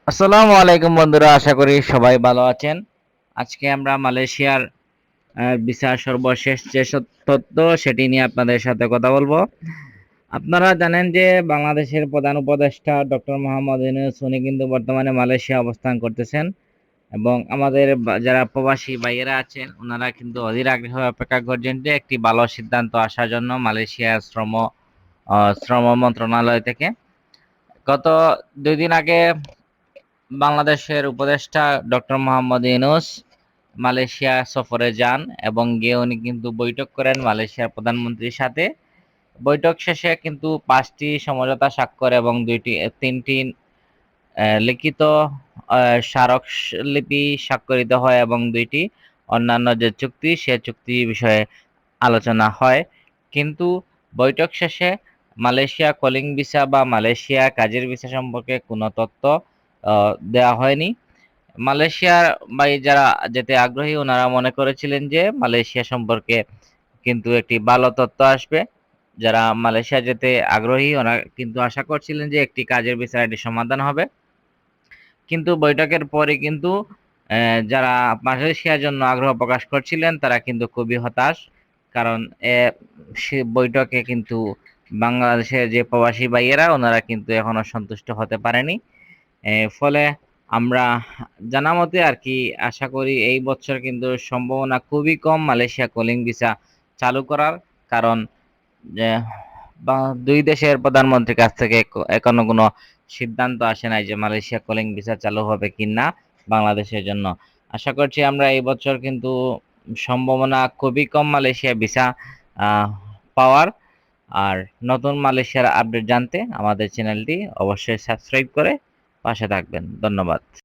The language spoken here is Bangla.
আসসালামু আলাইকুম বন্ধুরা, আশা করি সবাই ভালো আছেন। আজকে আমরা মালয়েশিয়ার ভিসার সর্বশেষ যে তথ্য সেটি নিয়ে আপনাদের সাথে কথা বলবো। আপনারা জানেন যে বাংলাদেশের প্রধান উপদেষ্টা ডক্টর মোহাম্মদ ইউনূস উনি কিন্তু বর্তমানে মালয়েশিয়া অবস্থান করতেছেন এবং আমাদের যারা প্রবাসী ভাইয়েরা আছেন ওনারা কিন্তু অধীর আগ্রহে অপেক্ষা করছেন যে একটি ভালো সিদ্ধান্ত আসার জন্য মালয়েশিয়ার শ্রম মন্ত্রণালয় থেকে। গত 2 দিন আগে বাংলাদেশের উপদেষ্টা ডক্টর মোহাম্মদ ইউনূস মালয়েশিয়া সফরে যান এবং গিয়ে উনি কিন্তু বৈঠক করেন মালয়েশিয়ার প্রধানমন্ত্রীর সাথে। বৈঠক শেষে কিন্তু 5টি সমঝোতা স্বাক্ষর এবং 3টি লিখিত স্মারকলিপি স্বাক্ষরিত হয় এবং 2টি অন্যান্য যে চুক্তি সে চুক্তি বিষয়ে আলোচনা হয়। কিন্তু বৈঠক শেষে মালয়েশিয়া কলিং ভিসা বা মালয়েশিয়া কাজের ভিসা সম্পর্কে কোনো তথ্য দেওয়া হয়নি। মালয়েশিয়ার যারা যেতে আগ্রহী ওনারা মনে করেছিলেন যে মালয়েশিয়া সম্পর্কে কিন্তু একটি ভালো তথ্য আসবে। যারা মালয়েশিয়া যেতে আগ্রহী ওনারা কিন্তু আশা করছিলেন যে একটি কাজের ভিসার একটি সমাধান হবে। কিন্তু বৈঠকের পরে কিন্তু যারা মালয়েশিয়ার জন্য আগ্রহ প্রকাশ করছিলেন তারা কিন্তু খুবই হতাশ। কারণ সে বৈঠকে কিন্তু বাংলাদেশের যে প্রবাসী ভাইয়েরা ওনারা কিন্তু এখনো সন্তুষ্ট হতে পারেনি। ফলে আমরা জানা মতে আর কি আশা করি এই বছর কিন্তু সম্ভাবনা খুবই কম মালয়েশিয়া কলিং ভিসা চালু করার। কারণ যে দুই দেশের প্রধানমন্ত্রীর কাছ থেকে এখনো কোনো সিদ্ধান্ত আসে নাই যে মালয়েশিয়া কলিং ভিসা চালু হবে কি না বাংলাদেশের জন্য। আশা করছি আমরা এই বছর কিন্তু সম্ভাবনা খুবই কম মালয়েশিয়া ভিসা আহ, পাওয়ার। আর নতুন মালয়েশিয়ার আপডেট জানতে আমাদের চ্যানেলটি অবশ্যই সাবস্ক্রাইব করে পাশে থাকবেন। ধন্যবাদ।